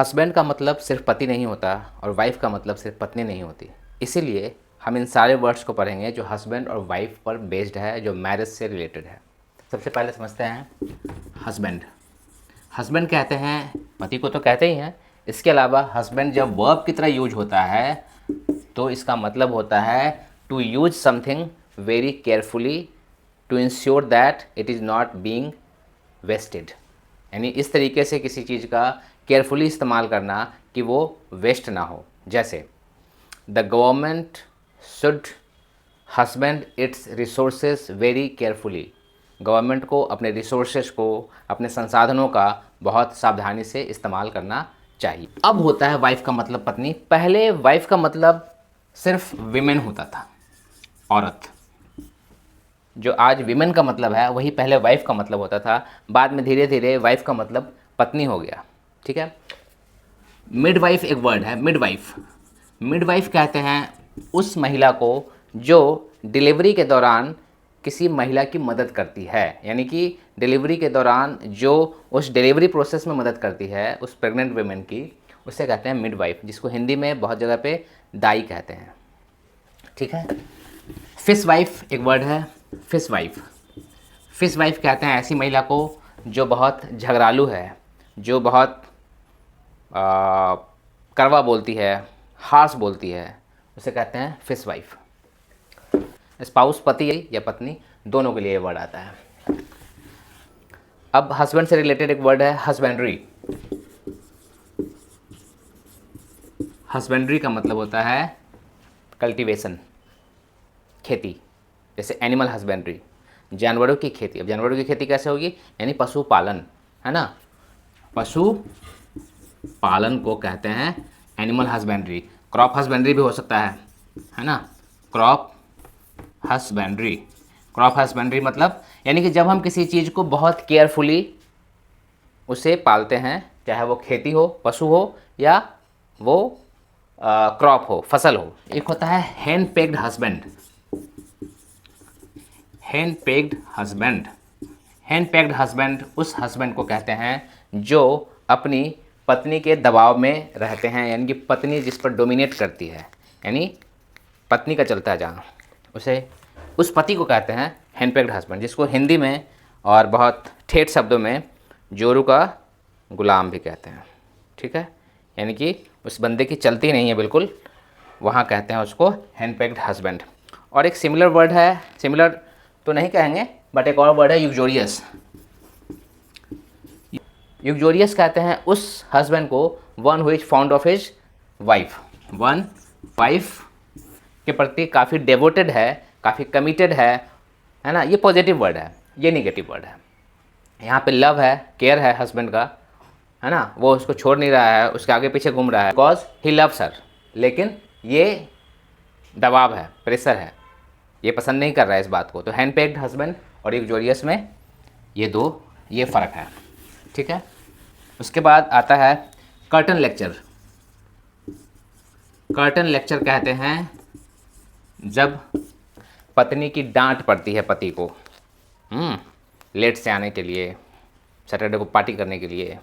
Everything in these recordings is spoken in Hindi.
हस्बैंड का मतलब सिर्फ पति नहीं होता और वाइफ का मतलब सिर्फ पत्नी नहीं होती। इसीलिए हम इन सारे वर्ड्स को पढ़ेंगे जो हस्बैंड और वाइफ पर बेस्ड है, जो मैरिज से रिलेटेड है। सबसे पहले समझते हैं हस्बैंड। हस्बैंड कहते हैं, पति को तो कहते ही हैं, इसके अलावा हस्बैंड जब वर्ब की तरह यूज होता है तो इसका मतलब होता है to use something very carefully to ensure that it is not being wasted. यानी इस तरीके से किसी चीज़ का केयरफुली इस्तेमाल करना कि वो वेस्ट ना हो। जैसे the government should husband it's resources very carefully. Government को अपने रिसोर्सेज को, अपने संसाधनों का बहुत सावधानी से इस्तेमाल करना चाहिए। अब होता है वाइफ का मतलब पत्नी। पहले वाइफ का मतलब सिर्फ विमेन होता था, औरत। जो आज विमेन का मतलब है वही पहले वाइफ का मतलब होता था। बाद में धीरे धीरे वाइफ का मतलब पत्नी हो गया। ठीक है। मिडवाइफ एक वर्ड है, मिडवाइफ। मिडवाइफ कहते हैं उस महिला को जो डिलीवरी के दौरान किसी महिला की मदद करती है। यानी कि डिलीवरी के दौरान जो उस डिलीवरी प्रोसेस में मदद करती है उस प्रेग्नेंट वुमेन की, उसे कहते हैं मिडवाइफ, जिसको हिंदी में बहुत जगह पे दाई कहते हैं। ठीक है। फिश वाइफ एक वर्ड है, फिश वाइफ। फिश वाइफ कहते हैं ऐसी महिला को जो बहुत झगड़ालू है, जो बहुत कड़वा बोलती है, हार्श बोलती है, उसे कहते हैं फिश वाइफ। स्पाउस पति या पत्नी, दोनों के लिए ये वर्ड आता है। अब हस्बैंड से रिलेटेड एक वर्ड है हस्बेंड्री। हस्बेंड्री का मतलब होता है कल्टीवेशन, खेती। जैसे एनिमल हस्बेंड्री, जानवरों की खेती। अब जानवरों की खेती कैसे होगी? यानी पशुपालन, है ना। पशु पालन को कहते हैं एनिमल हस्बेंड्री। क्रॉप हस्बेंड्री भी हो सकता है ना। क्रॉप हस्बेंड्री, क्रॉप हस्बेंड्री मतलब यानी कि जब हम किसी चीज़ को बहुत केयरफुली उसे पालते हैं, चाहे वो खेती हो, पशु हो, या वो क्रॉप हो, फसल हो। एक होता है hand pegged husband. Hand pegged husband, hand pegged husband उस हस्बैंड को कहते हैं जो अपनी पत्नी के दबाव में रहते हैं। यानी कि पत्नी जिस पर डोमिनेट करती है, यानी पत्नी का चलता है जहाँ, उसे, उस पति को कहते हैं हैंड पेग्ड हस्बैंड, जिसको हिंदी में और बहुत ठेठ शब्दों में जोरू का गुलाम भी कहते हैं। ठीक है। यानी कि उस बंदे की चलती नहीं है बिल्कुल, वहाँ कहते हैं उसको हैंड पेग्ड हस्बैंड। और एक सिमिलर वर्ड है, सिमिलर तो नहीं कहेंगे बट एक और वर्ड है यूक्जोरियस। यूक्जोरियस कहते हैं उस हस्बैंड को one who is found of his wife. One wife के प्रति काफ़ी डेवोटेड है, काफ़ी कमिटेड है ना। ये पॉजिटिव वर्ड है, ये निगेटिव वर्ड है। यहाँ पे लव है, केयर है हस्बैंड का, है ना। वो उसको छोड़ नहीं रहा है, उसके आगे पीछे घूम रहा है, बिकॉज ही लव्स हर। लेकिन ये दबाव है, प्रेशर है, ये पसंद नहीं कर रहा है इस बात को। तो हैंड पेग्ड हस्बैंड और यूक्जोरियस में ये फ़र्क है। ठीक है। उसके बाद आता है कर्टन लेक्चर। कर्टन लेक्चर कहते हैं जब पत्नी की डांट पड़ती है पति को, लेट से आने के लिए, सैटरडे को पार्टी करने के लिए,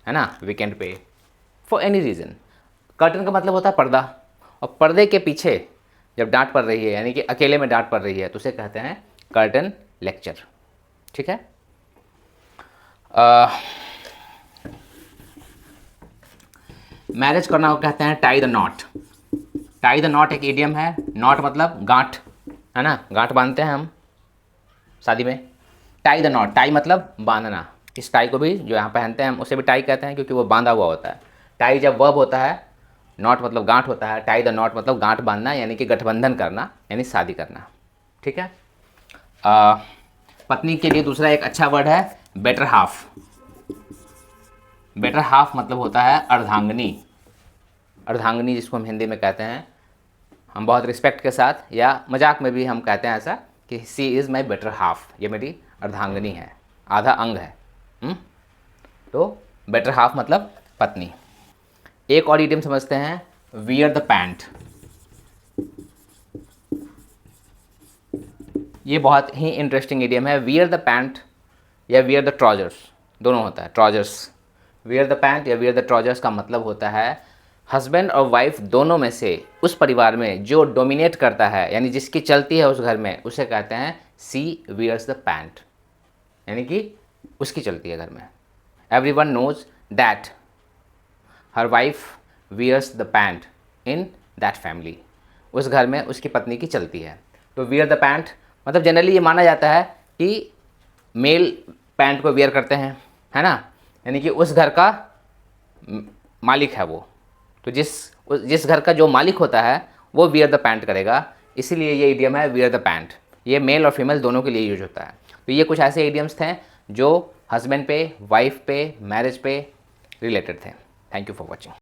है ना, वीकेंड पे, फॉर एनी रीज़न। कर्टन का मतलब होता है पर्दा, और पर्दे के पीछे जब डांट पड़ रही है, यानी कि अकेले में डांट पड़ रही है, तो उसे कहते हैं कर्टन लेक्चर। ठीक है। मैरिज करना को कहते हैं tie the not. Tie the not एक इडियम है। नॉट मतलब गांठ, है ना, गांठ बांधते हैं हम शादी में। टाई द नॉट, टाई मतलब बांधना। इस टाई को भी जो यहाँ पहनते हैं हम उसे भी टाई कहते हैं, क्योंकि वो बांधा हुआ होता है। टाई जब वर्ब होता है, नॉट मतलब गांठ होता है। टाई द नॉट मतलब गांठ बांधना, यानी कि गठबंधन करना, यानी शादी करना। ठीक है। पत्नी के लिए दूसरा एक अच्छा वर्ड है बेटर हाफ। बेटर हाफ मतलब होता है अर्धांगिनी। अर्धांगिनी जिसको हम हिंदी में कहते हैं, हम बहुत रिस्पेक्ट के साथ या मजाक में भी हम कहते हैं ऐसा कि सी इज़ माई बेटर हाफ, ये मेरी अर्धांगिनी है, आधा अंग है। तो बेटर हाफ मतलब पत्नी। एक और इडियम समझते हैं, वियर द पैंट। ये बहुत ही इंटरेस्टिंग इडियम है। वियर द पैंट या वियर द ट्राउजर्स, दोनों होता है। ट्राउजर्स, वियर द पैंट या वियर द ट्राउजर्स का मतलब होता है हस्बैंड और वाइफ दोनों में से उस परिवार में जो डोमिनेट करता है, यानी जिसकी चलती है उस घर में, उसे कहते हैं सी वियर्स द पैंट, यानी कि उसकी चलती है घर में। Everyone knows that her wife wears the pant in that family, उस घर में उसकी पत्नी की चलती है। तो वियर द पैंट मतलब जनरली ये माना जाता है कि मेल पैंट को वियर करते हैं, है ना, यानी कि उस घर का मालिक है वो, तो जिस घर का जो मालिक होता है वो वियर द पैंट करेगा, इसीलिए ये इडियम है वियर द पैंट। ये मेल और फीमेल दोनों के लिए यूज होता है। तो ये कुछ ऐसे इडियम्स थे जो हस्बैंड पे, वाइफ पे, मैरिज पे रिलेटेड थे। Thank you for watching.